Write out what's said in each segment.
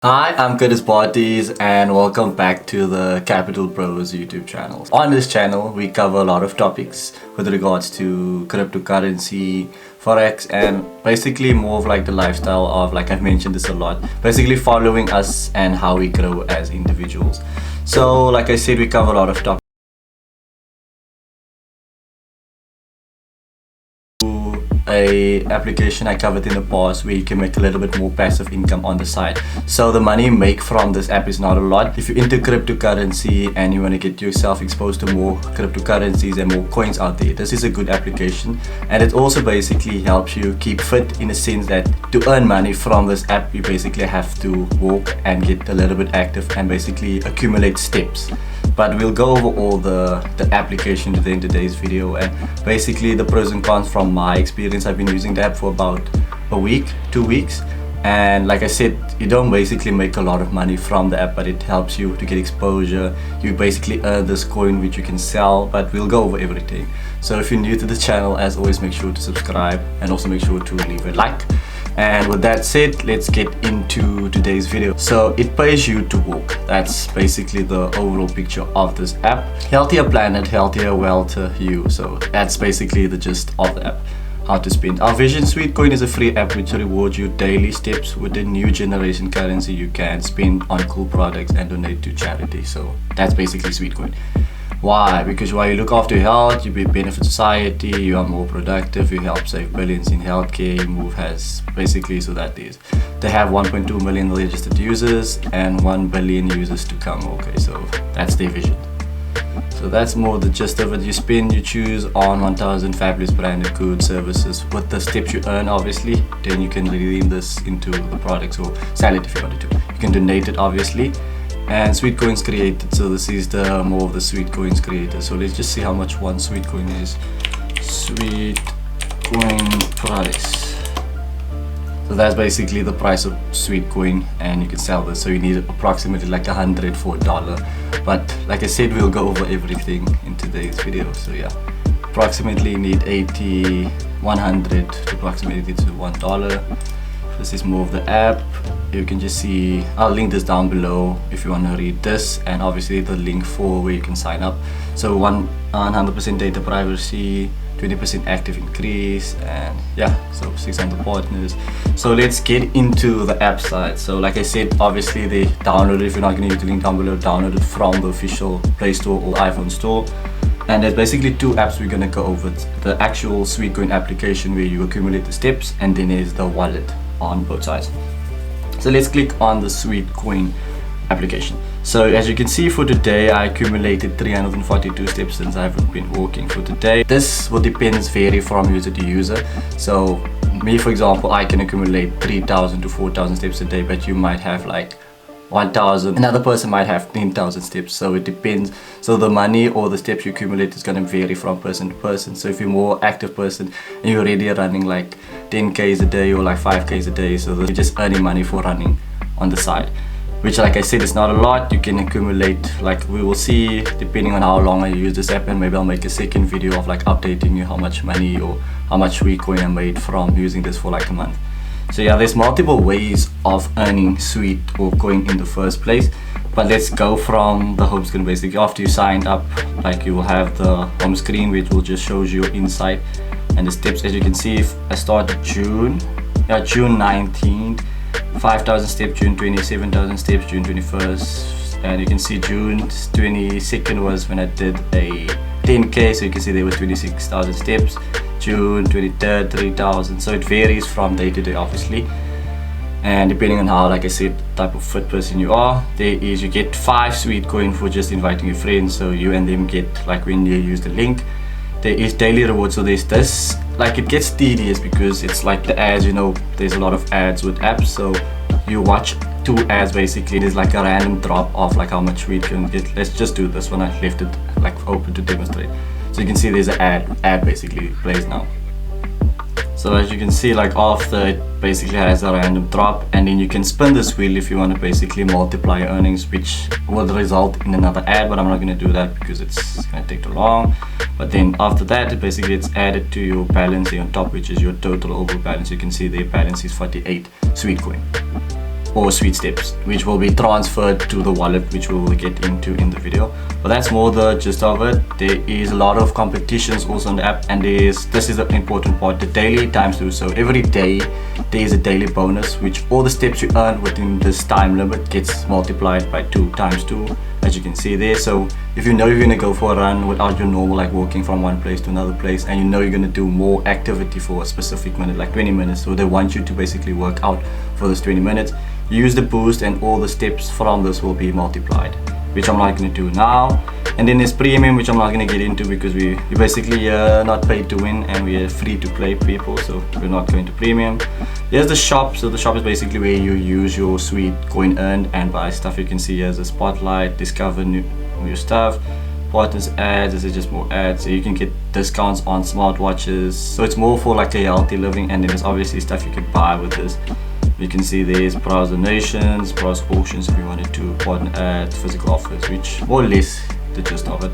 Hi, I'm Curtis Bodies and welcome back to the Capital Bros YouTube channel. On this channel, we cover a lot of topics with regards to cryptocurrency, Forex, and basically more of like the lifestyle of, like I've mentioned this a lot, basically following us and how we grow as individuals. So like I said, we cover a lot of topics. A application I covered in the past where you can make a little bit more passive income on the side. So the money you make from this app is not a lot. If you're into cryptocurrency and you want to get yourself exposed to more cryptocurrencies and more coins out there, this is a good application. And it also basically helps you keep fit, in a sense that to earn money from this app you basically have to walk and get a little bit active and basically accumulate steps. But we'll go over all the application within today's video and basically the pros and cons from my experience. I've been using the app for about a week, 2 weeks, and like I said, you don't basically make a lot of money from the app, but it helps you to get exposure. You basically earn this coin which you can sell, but we'll go over everything. So if you're new to the channel, as always, make sure to subscribe and also make sure to leave a like. And with that said, let's get into today's video. So it pays you to walk. That's basically the overall picture of this app. Healthier planet, healthier, wealthier you. So that's basically the gist of the app. How to spend. Our Vision Sweatcoin is a free app which rewards you daily steps with the new generation currency you can spend on cool products and donate to charity. So that's basically Sweatcoin. Why? Because while you look after your health, you benefit society, you are more productive, you help save billions in healthcare, you move has basically, so that is. They have 1.2 million registered users and 1 billion users to come. Okay, so that's their vision. So that's more the gist of it. You spend, you choose on 1000 fabulous branded goods, services with the steps you earn, obviously. Then you can redeem this into the products or sell it if you wanted to. You can donate it, obviously. And Sweatcoins created, so this is the more of the Sweatcoins created. So let's just see how much one Sweatcoin is. Sweatcoin price. So that's basically the price of Sweatcoin, and you can sell this. So you need approximately like $100 for $1. But like I said, we'll go over everything in today's video. So yeah, approximately need 100 to approximately to $1. This is more of the app. You can just see, I'll link this down below if you want to read this, and obviously the link for where you can sign up. So 100% data privacy, 20% active increase, and yeah, so 600 partners. So let's get into the app side. So like I said, obviously they download it. If you're not going to use the link down below, download it from the official Play Store or iPhone store. And there's basically two apps we're going to go over. The actual Sweatcoin application where you accumulate the steps, and then there's the wallet on both sides. So let's click on the Sweatcoin application. So as you can see, for today I accumulated 342 steps since I haven't been walking for today. This will vary from user to user. So me, for example, I can accumulate 3,000 to 4,000 steps a day, but you might have like 1,000. Another person might have 10,000 steps. So it depends. So the money or the steps you accumulate is going to vary from person to person. So if you're a more active person and you're already running like 10Ks a day or like 5Ks a day, so you're just earning money for running on the side, which, like I said, is not a lot. You can accumulate, like we will see, depending on how long I use this app, and maybe I'll make a second video of like updating you how much money or how much Sweatcoin I made from using this for like a month. So yeah, there's multiple ways of earning Sweat or coin in the first place. But let's go from the home screen. Basically, after you signed up, like you will have the home screen which will just shows you inside and the steps. As you can see, if I started June 19th, 5,000 steps, June 20, 7,000 steps, June 21st, and you can see June 22nd was when I did a 10K, so you can see there was 26,000 steps. June 23rd, 3,000. So it varies from day to day, obviously, and depending on how, like I said, type of fit person you are. You get 5 Sweatcoin for just inviting your friends, so you and them get, like when you use the link. There is daily rewards. So there's this, like it gets tedious because it's like the ads, you know, there's a lot of ads with apps. So you watch 2 ads basically. There's like a random drop of like how much Sweat you can get. Let's just do this one. I left it like open to demonstrate. So you can see there's an ad basically plays now. So as you can see, like after, it basically has a random drop, and then you can spin this wheel if you want to basically multiply your earnings, which will result in another ad, but I'm not going to do that because it's going to take too long. But then after that, it basically gets added to your balance here on top, which is your total overall balance. You can see the balance is 48 Sweatcoin. or sweet steps, which will be transferred to the wallet, which we will get into in the video. But that's more the gist of it. There is a lot of competitions also on the app, and this is the important part, the daily times 2. So every day there is a daily bonus, which all the steps you earn within this time limit gets multiplied by 2 times 2, as you can see there. So if you know you're going to go for a run without your normal like walking from one place to another place, and you know you're going to do more activity for a specific minute, like 20 minutes, so they want you to basically work out for this 20 minutes, use the boost, and all the steps from this will be multiplied, which I'm not going to do now. And then there's premium, which I'm not going to get into because we basically not paid to win, and we're free to play people, so we're not going to premium. Here's the shop. So the shop is basically where you use your Sweatcoin earned and buy stuff. You can see here's a spotlight, discover new stuff, partners, ads. This is just more ads, so you can get discounts on smartwatches, so it's more for like a healthy living. And then there's obviously stuff you could buy with this. You can see there's browse donations, browse auctions if you wanted to, partner ads, physical offers, which more or less the gist of it.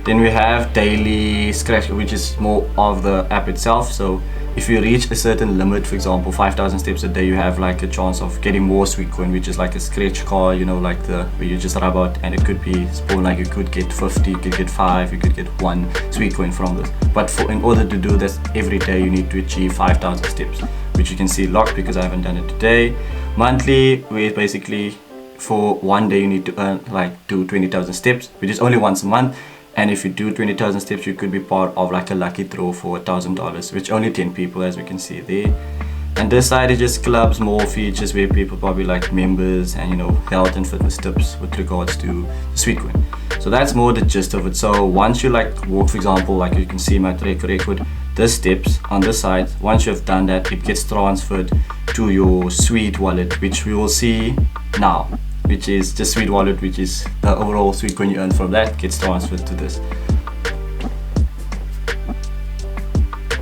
Then we have daily scratch, which is more of the app itself. So if you reach a certain limit, for example 5,000 steps a day, you have like a chance of getting more Sweatcoin, which is like a scratch card, you know, like the where you just rub out, and it could be spawn, like you could get 50, you could get 5, you could get 1 Sweatcoin from this. But in order to do this every day, you need to achieve 5,000 steps, which you can see locked because I haven't done it today. Monthly, where basically for one day you need to earn like do 20,000 steps, which is only once a month. And if you do 20,000 steps, you could be part of like a lucky draw for $1,000, which only 10 people, as we can see there. And this side is just clubs, more features where people probably like members and, you know, health and fitness tips with regards to the Sweatcoin. So that's more the gist of it. So once you like walk, for example, like you can see my track record, the steps on this side, once you have done that, it gets transferred to your Sweet wallet, which we will see now, which is just Sweet wallet, which is the overall Sweatcoin you earn from that gets transferred to this.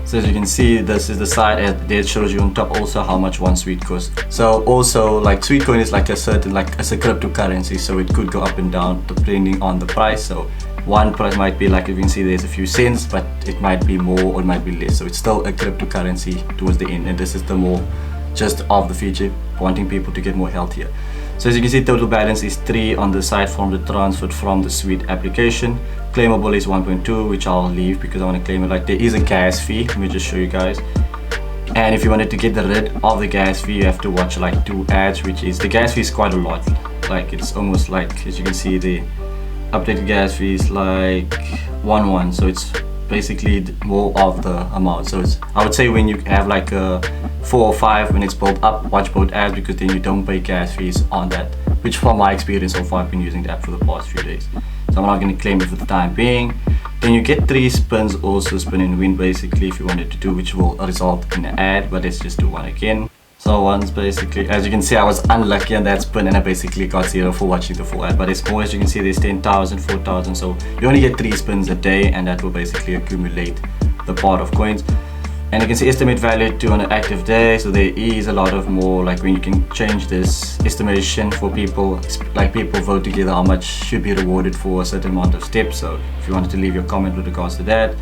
So as you can see, this is the side, and there it shows you on top also how much one Sweet costs. So also like Sweatcoin is like a certain, like as a cryptocurrency, so it could go up and down depending on the price. So one price might be like, you can see there's a few cents, but it might be more or it might be less. So it's still a cryptocurrency towards the end, and this is the more just of the feature, wanting people to get more healthier. So as you can see, total balance is 3 on the side from the transferred from the Sweet application. Claimable is 1.2, which I'll leave because I want to claim it. Like there is a gas fee, let me just show you guys. And if you wanted to get rid of the gas fee, you have to watch like 2 ads, which is, the gas fee is quite a lot. Like it's almost like, as you can see, the updated gas fee is like 1.1, so it's basically more of the amount. So it's, I would say when you have like a 4 or 5, when it's built up, watch both ads, because then you don't pay gas fees on that, which from my experience so far, I've been using the app for the past few days, so I'm not going to claim it for the time being. Then you get 3 spins, also spin and win basically if you wanted to do, which will result in an ad, but let's just do one again. So once basically, as you can see, I was unlucky on that spin and I basically got 0 for watching the full ad, but it's more, as you can see, there's 10,000, 4,000, so you only get 3 spins a day, and that will basically accumulate the pot of coins. And you can see estimate value to on an active day, so there is a lot of more, like when you can change this estimation for people, like people vote together how much should be rewarded for a certain amount of steps. So if you wanted to leave your comment with regards to that.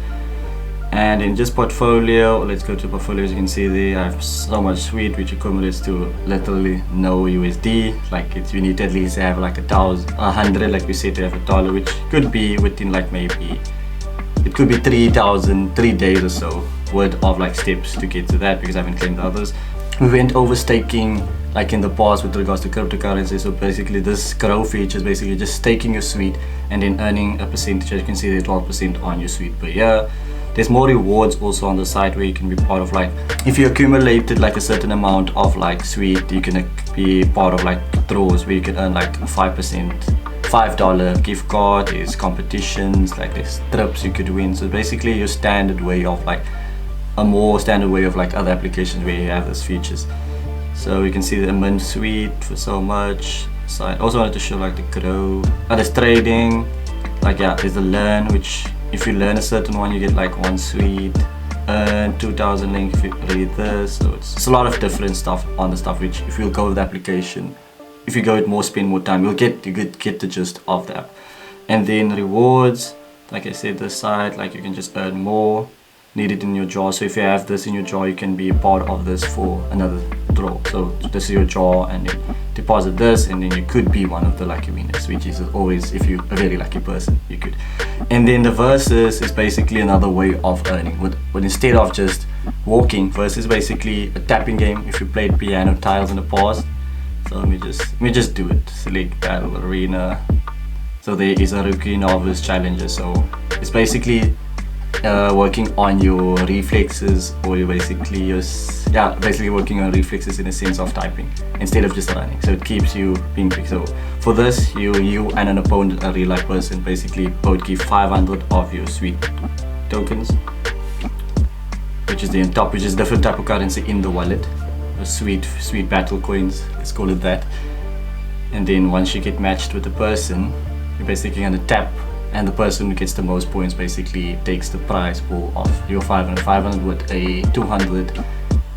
And in just portfolio, let's go to portfolio. As you can see there, I have so much Sweet, which accumulates to literally no USD. Like it's, you need to at least have like 100, like we said, to have $1, which could be within like maybe, it could be 3,000, 3 days or so worth of like steps to get to that, because I haven't claimed the others. We went over staking like in the past with regards to cryptocurrency. So basically this grow feature is basically just staking your Sweet and then earning a percentage. As you can see there, 12% on your Sweet per year. There's more rewards also on the site where you can be part of, like if you accumulated like a certain amount of like Sweet, you can be part of like draws where you can earn like 5%, $5 gift card. There's competitions, like there's trips you could win. So basically your standard way of like, a more standard way of like other applications where you have these features. So you can see the mint Sweet for so much. So I also wanted to show like the grow, there's trading, like yeah, there's the learn, which if you learn a certain one, you get like 1 Sweet, earn 2,000 link if you read this. So it's a lot of different stuff on the stuff, which if you go with the application, if you go with more, spend more time, you could get the gist of the app. And then rewards, like I said, this side, like you can just earn more. need it in your drawer. So if you have this in your drawer, you can be a part of this for another draw. So this is your drawer, and then deposit this, and then you could be one of the lucky winners, which is always, if you're a very lucky person, you could. And then the versus is basically another way of earning, but instead of just walking, versus basically a tapping game. If you played piano tiles in the past, so let me just do it. Select battle arena. So there is a rookie, novice, challenger. So it's basically working on your reflexes, or you basically working on reflexes in a sense of typing instead of just running. So it keeps you being quick. So for this, you and an opponent, a real life person, basically both give 500 of your sweet tokens, which is the top, which is different type of currency in the wallet. The sweet battle coins, let's call it that. And then once you get matched with the person, you're basically gonna tap, and the person who gets the most points basically takes the prize pool of your 500 with a 200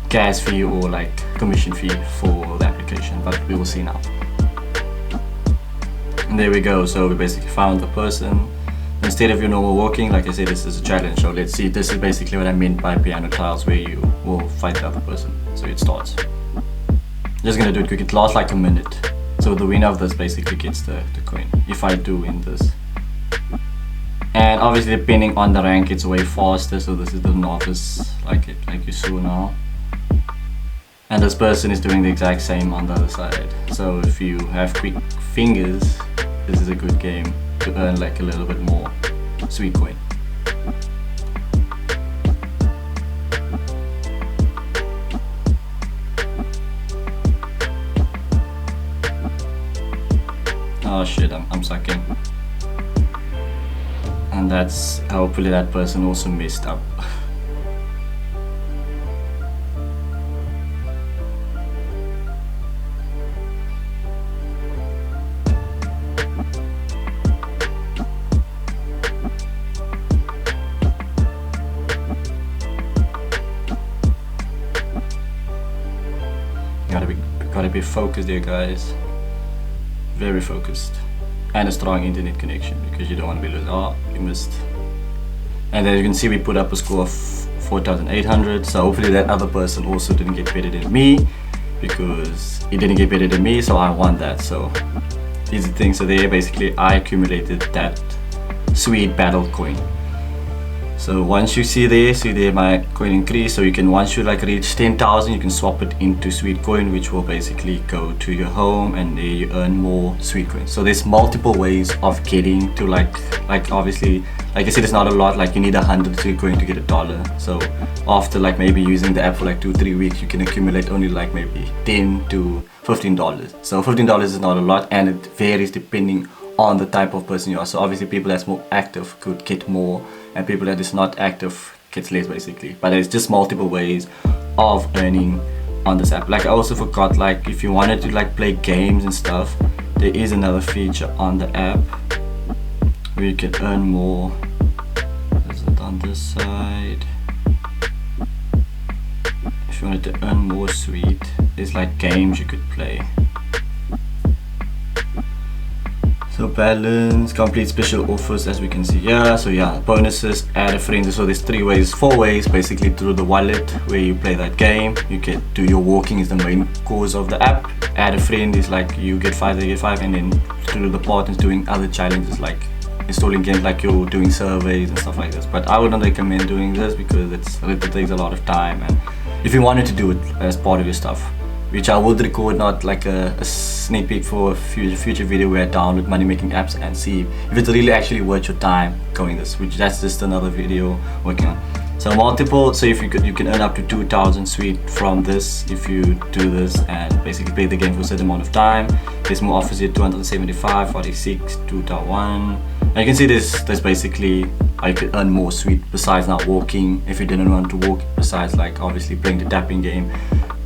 gas fee or like commission fee for the application, but we will see now. And there we go. So we basically found the person. Instead of your normal walking, like I said, this is a challenge. So let's see, this is basically what I meant by piano tiles, where you will fight the other person. So it starts. Just gonna do it quick, it lasts like a minute. So the winner of this basically gets the coin, if I do win this. And obviously depending on the rank, it's way faster. So this is the novice, like you saw now. And this person is doing the exact same on the other side. So if you have quick fingers, this is a good game to earn like a little bit more sweet coin. Oh shit, I'm sucking. And that's, hopefully that person also messed up. Gotta be focused here, guys. Very focused. And a strong internet connection, because you don't want to be losing. Oh, you missed. And as you can see, we put up a score of 4,800. So hopefully that other person also didn't get better than me, because he didn't get better than me, so I won that. So easy thing. So there, basically I accumulated that sweet battle coin. So once you see there my coin increase. So you can, once you like reach 10,000, you can swap it into sweet coin, which will basically go to your home, and there you earn more sweet coins. So there's multiple ways of getting to like obviously, like I said, it's not a lot. Like you need 100 sweet coin to get $1. So after like maybe using the app for like 2-3 weeks, you can accumulate only like maybe $10 to $15. So $15 is not a lot, and it varies depending on the type of person you are. So obviously people that's more active could get more, and people that is not active gets less basically. But there's just multiple ways of earning on this app. Like I also forgot, like if you wanted to like play games and stuff, there is another feature on the app where you can earn more. Is it on this side? If you wanted to earn more sweet, there's like games you could play. So balance, complete special offers, as we can see here. So yeah, bonuses, add a friend. So there's 4 ways basically through the wallet where you play that game. You get do your walking is the main cause of the app. Add a friend is like you get 5, they get 5, and then through the partners doing other challenges like installing games, like you're doing surveys and stuff like this. But I wouldn't recommend doing this because it takes a lot of time, and if you wanted to do it as part of your stuff, which I would record, not like a sneak peek for a future video where I download money making apps and see if it's really actually worth your time going this, which that's just another video working on. So multiple, so if you can earn up to 2,000 sweet from this if you do this and basically play the game for a certain amount of time. There's more offers here, 275, 46, 2,1. And you can see there's basically I could earn more sweet besides not walking, if you didn't want to walk, besides like obviously playing the tapping game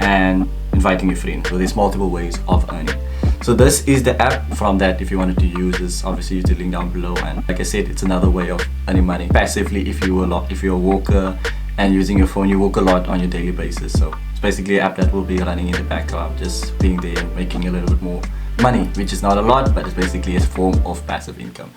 and inviting your friends. So there's multiple ways of earning. So this is the app. From that, if you wanted to use this, obviously use the link down below. And like I said, it's another way of earning money passively if you're a walker and using your phone. You walk a lot on your daily basis, so it's basically an app that will be running in the background, just being there, making a little bit more money, which is not a lot, but it's basically a form of passive income.